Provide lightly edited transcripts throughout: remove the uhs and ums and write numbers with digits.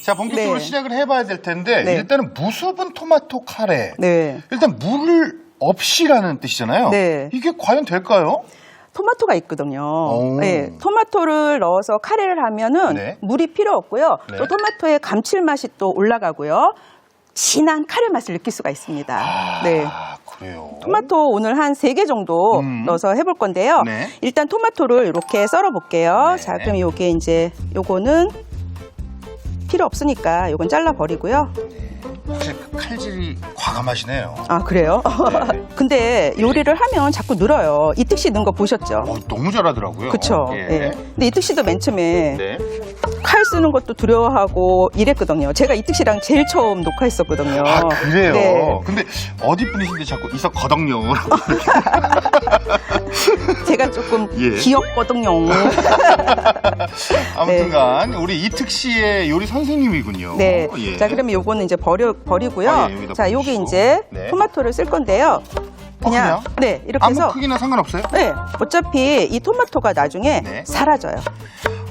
자, 본격적으로 네. 시작을 해봐야 될 텐데 네. 일단은 무수분 토마토 카레. 네. 일단 물 없이라는 뜻이잖아요. 네. 이게 과연 될까요? 토마토가 있거든요. 오. 네, 토마토를 넣어서 카레를 하면은 네. 물이 필요 없고요. 네. 또 토마토의 감칠맛이 또 올라가고요. 진한 카레 맛을 느낄 수가 있습니다. 네. 그래요. 토마토 오늘 한 3개 정도 넣어서 해볼 건데요. 네. 일단 토마토를 이렇게 썰어 볼게요. 네. 자, 그럼 요게 이제 요거는 필요 없으니까 요건 잘라 버리고요. 확실히 그 칼질이 과감하시네요. 아, 그래요? 네. 근데 요리를 하면 자꾸 늘어요. 이특 씨 넣은 거 보셨죠? 너무 잘하더라고요. 그쵸. 예. 네. 근데 이특 씨도 맨 처음에 네. 칼 쓰는 것도 두려워하고 이랬거든요. 제가 이특 씨랑 제일 처음 녹화했었거든요. 아, 그래요? 네. 근데 어디 분이신데 자꾸 이서 거덕요라고. 제가 조금 예. 귀엽거든요. 아무튼간 우리 이특 씨의 요리 선생님이군요. 네. 예. 자, 그러면 요거는 이제 버리고요. 아, 예, 여기다 자, 요게 버리시고. 이제 네. 토마토를 쓸 건데요. 그냥, 그냥? 네, 이렇게 아무 해서. 크기나 상관없어요? 네. 어차피 이 토마토가 나중에 네. 사라져요.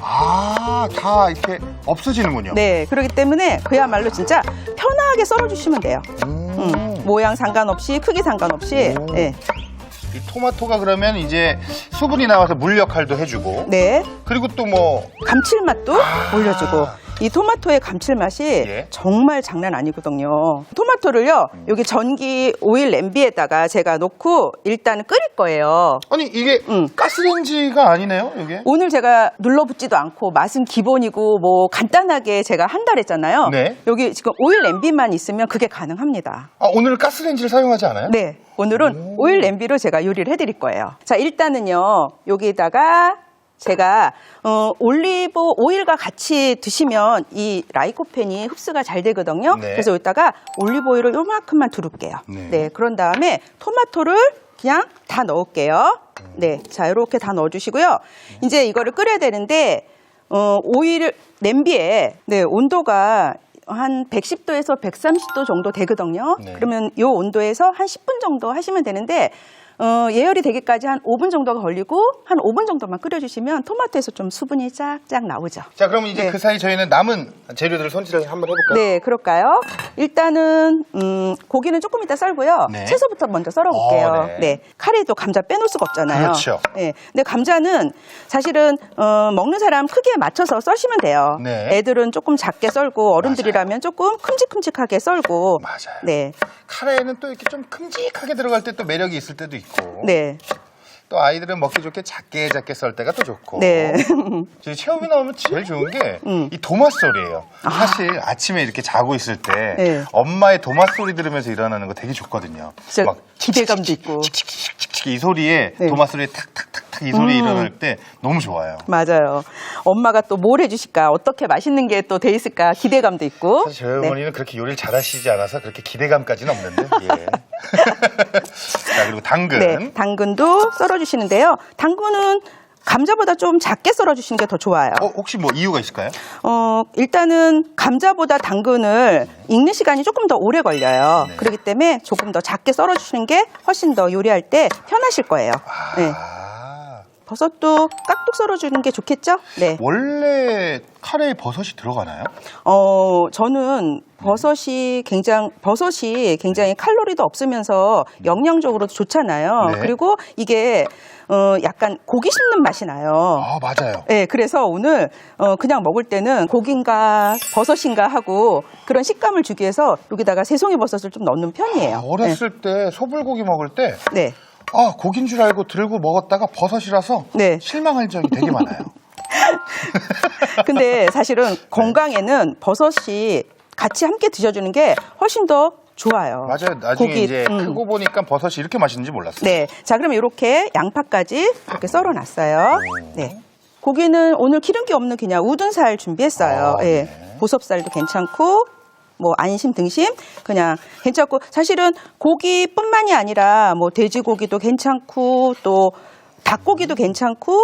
다 이렇게 없어지는군요. 네. 그렇기 때문에 그야말로 진짜 편하게 썰어주시면 돼요. 모양 상관없이, 크기 상관없이. 오. 네. 이 토마토가 그러면 이제 수분이 나와서 물 역할도 해주고. 네. 그리고 또 뭐 감칠맛도 올려주고. 이 토마토의 감칠맛이 예. 정말 장난 아니거든요. 토마토를요, 여기 전기 오일 냄비에다가 제가 놓고 일단 끓일 거예요. 아니 이게 가스레인지가 아니네요, 이게. 오늘 제가 눌러붙지도 않고 맛은 기본이고 뭐 간단하게 제가 한다 했잖아요. 네. 여기 지금 오일 냄비만 있으면 그게 가능합니다. 오늘 가스레인지를 사용하지 않아요? 네. 오늘은 오일 냄비로 제가 요리를 해드릴 거예요. 자, 일단은요, 여기다가 제가 올리브 오일과 같이 드시면 이 라이코펜이 흡수가 잘 되거든요. 네. 그래서 여기다가 올리브 오일을 요만큼만 두를게요. 네. 네, 그런 다음에 토마토를 그냥 다 넣을게요. 네, 자, 이렇게 다 넣어주시고요. 이제 이거를 끓여야 되는데 오일 냄비에 온도가 한 110도에서 130도 정도 되거든요. 네. 그러면 이 온도에서 한 10분 정도 하시면 되는데 예열이 되기까지 한 5분 정도가 걸리고 한 5분 정도만 끓여주시면 토마토에서 좀 수분이 쫙쫙 나오죠. 자, 그럼 이제 네. 그 사이 저희는 남은 재료들을 손질을 한번 해볼까요? 네, 그럴까요? 일단은 고기는 조금 이따 썰고요. 네. 채소부터 먼저 썰어볼게요. 네. 네, 카레도 감자 빼놓을 수가 없잖아요. 그렇죠. 네, 근데 감자는 사실은 먹는 사람 크기에 맞춰서 썰시면 돼요. 네. 애들은 조금 작게 썰고 어른들이라면 조금 큼직큼직하게 썰고. 맞아요. 네, 카레에는 또 이렇게 좀 큼직하게 들어갈 때 또 매력이 있을 때도 있고. 네, 또 아이들은 먹기 좋게 작게 썰 때가 또 좋고. 네. 저희 체험이 나오면 제일 좋은 게 이 도마소리예요. 사실 아침에 이렇게 자고 있을 때 네. 엄마의 도마소리 들으면서 일어나는 거 되게 좋거든요. 진짜 막 기대감도 있고. 칙칙칙칙칙 이 소리에 네. 도마소리에 탁탁탁탁 이 소리 일어날 때 너무 좋아요. 맞아요. 엄마가 또 뭘 해주실까, 어떻게 맛있는 게 또 돼 있을까 기대감도 있고. 사실 저희 어머니는 그렇게 요리를 잘하시지 않아서 그렇게 기대감까지는 없는데. 예. 자, 그리고 당근. 네, 당근도 썰어주시는데요. 당근은 감자보다 좀 작게 썰어주시는 게 더 좋아요. 혹시 뭐 이유가 있을까요? 일단은 감자보다 당근을 익는 시간이 조금 더 오래 걸려요. 네. 그렇기 때문에 조금 더 작게 썰어주시는 게 훨씬 더 요리할 때 편하실 거예요. 네. 버섯도 깍둑 썰어주는 게 좋겠죠? 네. 원래 카레에 버섯이 들어가나요? 저는 버섯이 굉장히 칼로리도 없으면서 영양적으로도 좋잖아요. 네. 그리고 이게 약간 고기 씹는 맛이 나요. 맞아요. 네, 그래서 오늘 그냥 먹을 때는 고기인가 버섯인가 하고 그런 식감을 주기 위해서 여기다가 새송이 버섯을 좀 넣는 편이에요. 어렸을 때 소불고기 먹을 때 네. 고기인 줄 알고 들고 먹었다가 버섯이라서 네. 실망한 적이 되게 많아요. 근데 사실은 건강에는 버섯이 같이 함께 드셔주는 게 훨씬 더 좋아요. 맞아요. 나중에 고기, 이제 크고 보니까 버섯이 이렇게 맛있는지 몰랐어요. 네. 자, 그러면 이렇게 양파까지 이렇게 썰어놨어요. 네. 고기는 오늘 기름기 없는 그냥 우둔살 준비했어요. 예. 네. 보섭살도 괜찮고, 뭐 안심 등심 그냥 괜찮고, 사실은 고기뿐만이 아니라 뭐 돼지고기도 괜찮고 또 닭고기도 괜찮고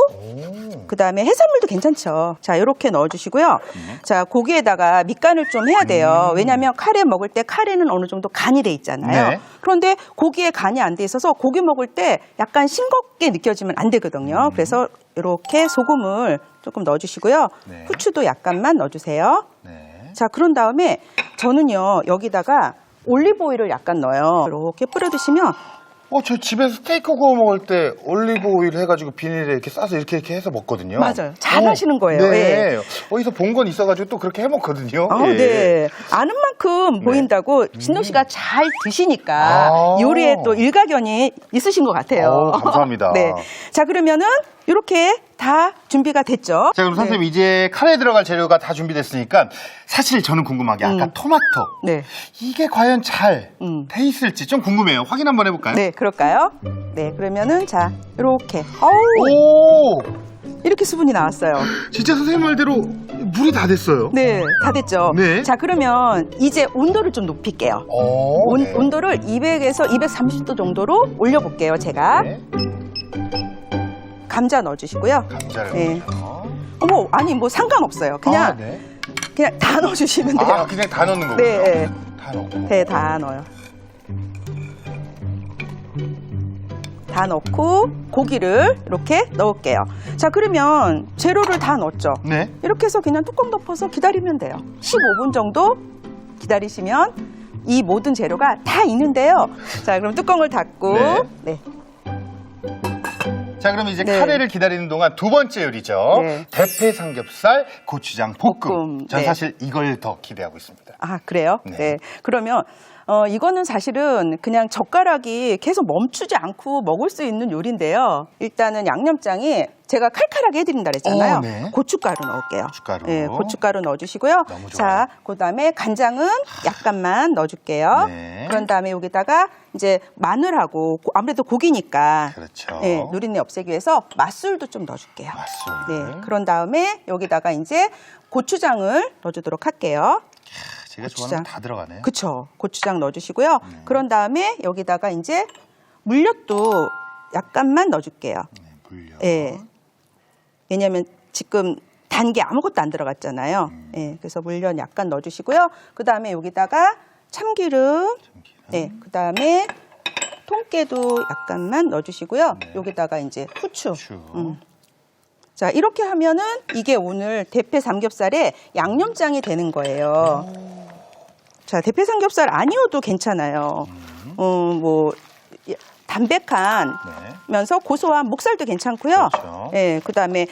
그다음에 해산물도 괜찮죠. 자, 이렇게 넣어주시고요. 자, 고기에다가 밑간을 좀 해야 돼요. 왜냐하면 카레 먹을 때 카레는 어느 정도 간이 돼 있잖아요. 네. 그런데 고기에 간이 안 돼 있어서 고기 먹을 때 약간 싱겁게 느껴지면 안 되거든요. 그래서 이렇게 소금을 조금 넣어주시고요. 네. 후추도 약간만 넣어주세요. 네. 자, 그런 다음에 저는요, 여기다가 올리브 오일을 약간 넣어요. 이렇게 뿌려 드시면 저 집에서 스테이크 구워 먹을 때 올리브 오일 해가지고 비닐에 이렇게 싸서 이렇게 해서 먹거든요. 맞아요. 잘 하시는 거예요. 네. 예. 어디서 본 건 있어가지고 또 그렇게 해 먹거든요. 예. 네. 아는 만큼 보인다고 신동 씨가 잘 드시니까 요리에 또 일가견이 있으신 것 같아요. 감사합니다. 네. 자, 그러면은 이렇게 다 준비가 됐죠. 자, 그럼 선생님 이제 카레에 들어갈 재료가 다 준비됐으니까 사실 저는 궁금한 게 아까 토마토. 네. 이게 과연 잘 돼 있을지 좀 궁금해요. 확인 한번 해볼까요? 네, 그럴까요? 네, 그러면은 자, 이렇게. 오! 이렇게 수분이 나왔어요. 진짜 선생님 말대로 물이 다 됐어요. 네, 다 됐죠. 네. 자, 그러면 이제 온도를 좀 높일게요. 네. 온도를 200에서 230도 정도로 올려볼게요, 제가. 네. 감자 넣어주시고요. 감자를 네. 넣어서. 어머, 아니 뭐 상관없어요. 그냥 네. 그냥 다 넣어주시면 돼요. 그냥 다 넣는 거군요. 네, 다 넣고. 네, 다 넣어요. 다 넣고 고기를 이렇게 넣을게요. 자, 그러면 재료를 다 넣었죠. 네. 이렇게 해서 그냥 뚜껑 덮어서 기다리면 돼요. 15분 정도 기다리시면 이 모든 재료가 다 있는데요. 자, 그럼 뚜껑을 닫고 네. 자, 그럼 이제 네. 카레를 기다리는 동안 두 번째 요리죠. 네. 대패 삼겹살 고추장 볶음. 볶음, 전 네. 사실 이걸 더 기대하고 있습니다. 아, 그래요? 네. 네. 그러면 이거는 사실은 그냥 젓가락이 계속 멈추지 않고 먹을 수 있는 요리인데요. 일단은 양념장이 제가 칼칼하게 해드린다 그랬잖아요. 네. 고춧가루 넣을게요. 고춧가루. 네, 고춧가루 넣어주시고요. 너무 좋아요. 자, 그다음에 간장은 약간만 넣어줄게요. 네. 그런 다음에 여기다가 이제 마늘하고 아무래도 고기니까 그렇죠. 네, 누린내 없애기 위해서 맛술도 좀 넣어줄게요. 맛술. 네, 그런 다음에 여기다가 이제 고추장을 넣어주도록 할게요. 제가 좋아하는 고추장. 거 다 들어가네요. 그쵸. 고추장 넣어주시고요. 그런 다음에 여기다가 이제 물엿도 약간만 넣어줄게요. 네, 물엿. 예. 왜냐면 지금 단 게 아무것도 안 들어갔잖아요. 예. 그래서 물엿 약간 넣어주시고요. 그 다음에 여기다가 참기름. 네. 그 다음에 통깨도 약간만 넣어주시고요. 네. 여기다가 이제 후추. 후추. 자, 이렇게 하면은 이게 오늘 대패 삼겹살의 양념장이 되는 거예요. 자, 대패 삼겹살 아니어도 괜찮아요. 뭐 담백한면서 고소한 목살도 괜찮고요. 그렇죠. 예, 그다음에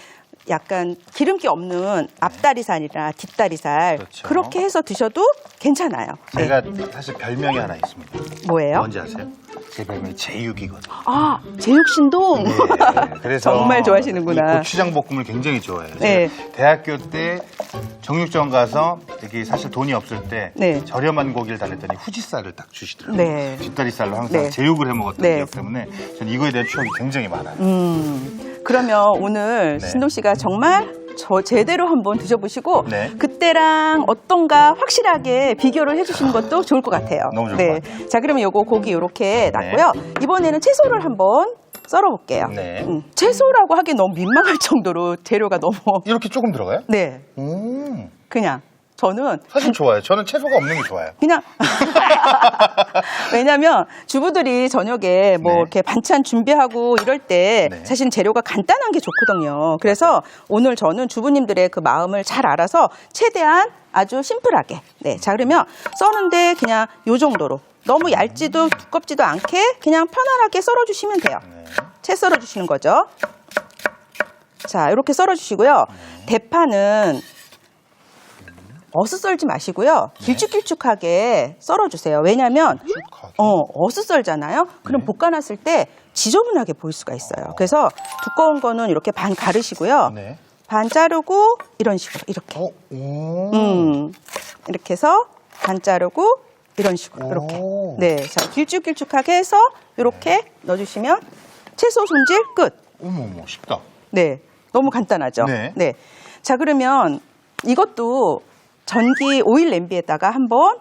약간 기름기 없는 앞다리살이나 뒷다리살 그렇죠. 그렇게 해서 드셔도 괜찮아요. 제가 사실 별명이 하나 있습니다. 뭐예요? 뭔지 아세요? 제 별명이 제육이거든요. 아, 제육신동. 네, 그래서 정말 좋아하시는구나. 이 고추장 볶음을 굉장히 좋아해요. 네. 제가 대학교 때 정육점 가서 여기 사실 돈이 없을 때 네. 저렴한 고기를 달랬더니 후지살을 딱 주시더라고요. 네. 뒷다리살로 항상 네. 제육을 해 먹었던 네. 기억 때문에 저는 이거에 대한 추억이 굉장히 많아요. 그러면 오늘 네. 신동 씨가 정말 저 제대로 한번 드셔보시고 네. 그때랑 어떤가 확실하게 비교를 해주시는 것도 좋을 것 같아요. 너무 좋을 것 같아요. 자, 그러면 요거 고기 이렇게 네. 놨고요. 이번에는 채소를 한번 썰어볼게요. 네. 채소라고 하기 너무 민망할 정도로 재료가 너무 이렇게 조금 들어가요? 네, 그냥 저는 사실 좋아요. 저는 채소가 없는 게 좋아요. 그냥 왜냐면 주부들이 저녁에 뭐 네. 이렇게 반찬 준비하고 이럴 때 네. 사실 재료가 간단한 게 좋거든요. 그래서 오늘 저는 주부님들의 그 마음을 잘 알아서 최대한 아주 심플하게. 네. 자, 그러면 써는데 그냥 요 정도로 너무 얇지도 두껍지도 않게 그냥 편안하게 썰어주시면 돼요. 네. 채 썰어주시는 거죠. 자, 이렇게 썰어주시고요. 대파는 어슷 썰지 마시고요. 길쭉길쭉하게 썰어주세요. 왜냐하면 어슷 썰잖아요. 그럼 볶아놨을 때 지저분하게 보일 수가 있어요. 그래서 두꺼운 거는 이렇게 반 가르시고요. 네. 반 자르고 이런 식으로 이렇게 이렇게 해서 반 자르고 이런 식으로 이렇게 네, 자, 길쭉길쭉하게 해서 이렇게 넣어주시면 채소 손질 끝. 어머 쉽다. 네, 너무 간단하죠. 네. 자, 그러면 이것도 전기 오일 냄비에다가 한번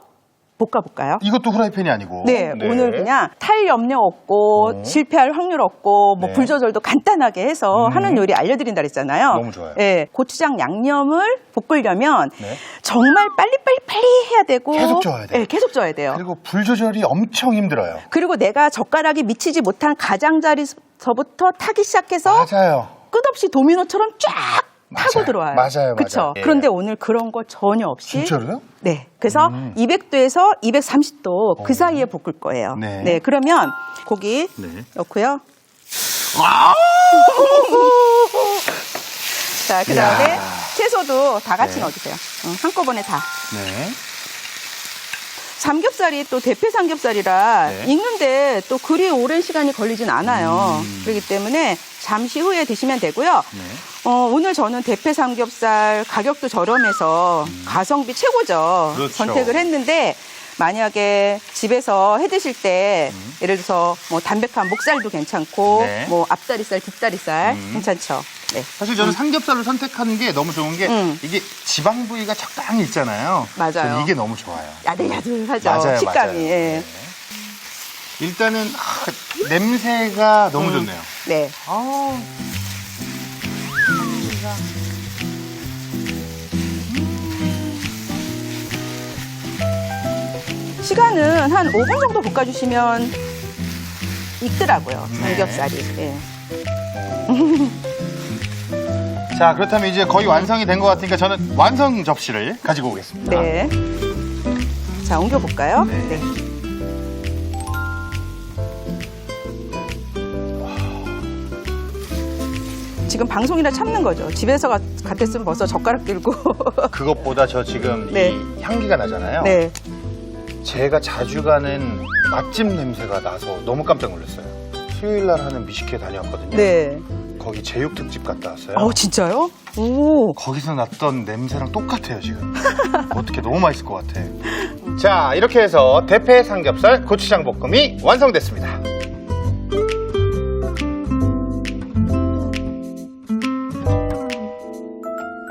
볶아볼까요? 이것도 후라이팬이 아니고. 네, 오늘 그냥 탈 염려 없고 실패할 확률 없고 뭐 네. 불 조절도 간단하게 해서 하는 요리 알려드린다 그랬잖아요. 너무 좋아요. 네, 고추장 양념을 볶으려면 네. 정말 빨리 해야 되고 계속 저어야 돼요. 네, 계속 저어야 돼요. 그리고 불 조절이 엄청 힘들어요. 그리고 내가 젓가락이 미치지 못한 가장자리서부터 타기 시작해서 맞아요. 끝없이 도미노처럼 쫙 타고 들어와요. 맞아요. 그렇죠. 예. 그런데 오늘 그런 거 전혀 없이. 진짜로요? 네. 그래서 200도에서 230도 그 사이에 볶을 거예요. 네. 네. 그러면 고기 네. 넣고요. 와! 자, 그 다음에 이야. 채소도 다 같이 네. 넣어주세요. 한꺼번에 다. 네. 삼겹살이 또 대패 삼겹살이라 네. 익는데 또 그리 오랜 시간이 걸리진 않아요. 그렇기 때문에 잠시 후에 드시면 되고요. 네. 오늘 저는 대패 삼겹살 가격도 저렴해서 가성비 최고죠. 그렇죠. 선택을 했는데 만약에 집에서 해 드실 때 예를 들어서 뭐 담백한 목살도 괜찮고 네. 뭐 앞다리살, 뒷다리살 괜찮죠. 네. 사실 저는 삼겹살을 선택하는 게 너무 좋은 게 이게 지방 부위가 적당히 있잖아요. 맞아요. 저는 이게 너무 좋아요. 야들야들하죠. 맞아요, 식감이. 맞아요. 예. 네. 일단은 냄새가 너무 좋네요. 네. 시간은 한 5분 정도 볶아주시면 익더라고요. 삼겹살이. 예. 자, 그렇다면 이제 거의 완성이 된 것 같으니까 저는 완성 접시를 가지고 오겠습니다. 네. 자, 옮겨볼까요? 네. 네. 지금 방송이라 참는 거죠. 집에서 같았으면 벌써 젓가락 들고. 그것보다 저 지금 네. 이 향기가 나잖아요. 네. 제가 자주 가는 맛집 냄새가 나서 너무 깜짝 놀랐어요. 수요일 날 하는 미식회 다녀왔거든요. 네. 거기 제육 특집 갔다 왔어요. 진짜요? 오. 거기서 났던 냄새랑 똑같아요, 지금. 어떻게 너무 맛있을 것 같아. 자, 이렇게 해서 대패 삼겹살 고추장 볶음이 완성됐습니다.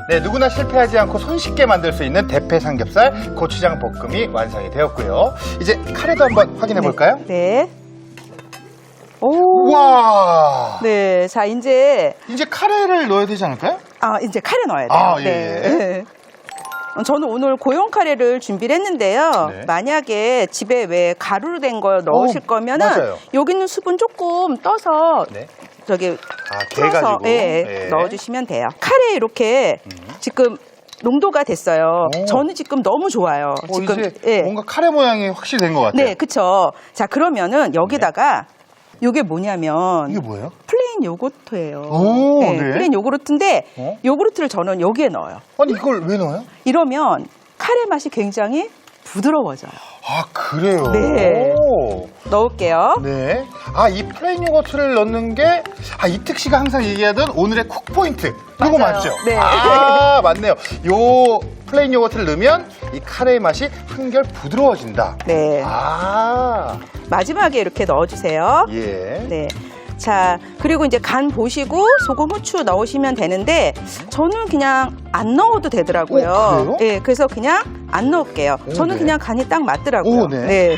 네, 누구나 실패하지 않고 손쉽게 만들 수 있는 대패 삼겹살 고추장 볶음이 완성이 되었고요. 이제 카레도 한번 확인해 볼까요? 네. 오. 와. 네. 자, 이제 카레를 넣어야 되지 않을까요? 이제 카레 넣어야 돼요. 예, 예. 네. 저는 오늘 고용 카레를 준비를 했는데요. 네. 만약에 집에 왜 가루로 된 거 넣으실 거면은 맞아요. 여기 있는 수분 조금 떠서 네. 저기 개 풀어서 가지고. 예. 넣어주시면 돼요. 카레 이렇게 지금 농도가 됐어요. 오. 저는 지금 너무 좋아요. 지금 이제 뭔가 카레 모양이 확실히 된 것 같아요. 네, 그쵸. 자, 그러면은 여기다가 요게 뭐냐면 이게 뭐예요? 플레인 요거트예요. 오, 네. 플레인 요구르트인데 어? 요구르트를 저는 여기에 넣어요. 아니 이걸 왜 넣어요? 이러면 카레 맛이 굉장히 부드러워져요. 아, 그래요? 네. 오. 넣을게요. 네. 이 플레인 요거트를 넣는 게, 이특 씨가 항상 얘기하던 오늘의 쿡 포인트. 이거 맞아요. 맞죠? 네. 맞네요. 요 플레인 요거트를 넣으면 이 카레의 맛이 한결 부드러워진다. 네. 마지막에 이렇게 넣어주세요. 예. 네. 자, 그리고 이제 간 보시고 소금, 후추 넣으시면 되는데 저는 그냥 안 넣어도 되더라고요. 그래요? 네, 그래서 그냥 안 넣을게요. 저는 네. 그냥 간이 딱 맞더라고요. 오, 네.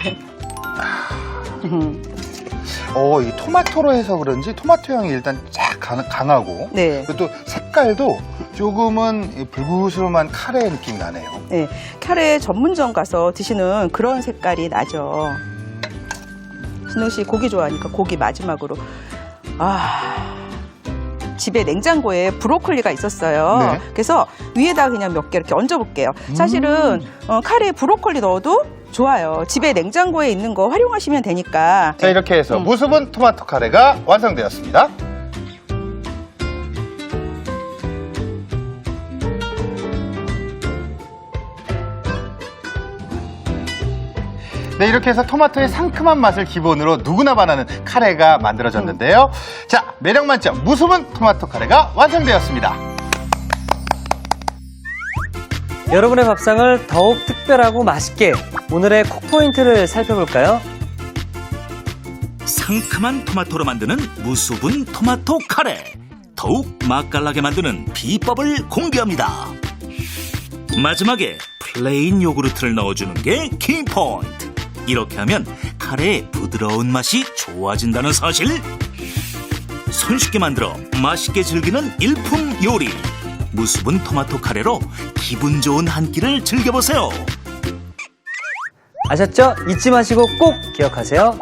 이 토마토로 해서 그런지 토마토 향이 일단 쫙 강하고 네. 그리고 또 색깔도 조금은 이 불구스름한 카레 느낌이 나네요. 네, 카레 전문점 가서 드시는 그런 색깔이 나죠. 진웅 씨 고기 좋아하니까 고기 마지막으로. 집에 냉장고에 브로콜리가 있었어요. 네. 그래서 위에다 그냥 몇 개 이렇게 얹어볼게요. 사실은 카레에 브로콜리 넣어도 좋아요. 집에 냉장고에 있는 거 활용하시면 되니까. 자, 이렇게 해서 무수분 토마토 카레가 완성되었습니다. 네, 이렇게 해서 토마토의 상큼한 맛을 기본으로 누구나 반하는 카레가 만들어졌는데요. 자, 매력 만점 무수분 토마토 카레가 완성되었습니다. 여러분의 밥상을 더욱 특별하고 맛있게 오늘의 콕포인트를 살펴볼까요? 상큼한 토마토로 만드는 무수분 토마토 카레. 더욱 맛깔나게 만드는 비법을 공개합니다. 마지막에 플레인 요구르트를 넣어주는 게 키포인트. 이렇게 하면 카레의 부드러운 맛이 좋아진다는 사실. 손쉽게 만들어 맛있게 즐기는 일품 요리. 무수분 토마토 카레로 기분 좋은 한 끼를 즐겨보세요. 아셨죠? 잊지 마시고 꼭 기억하세요.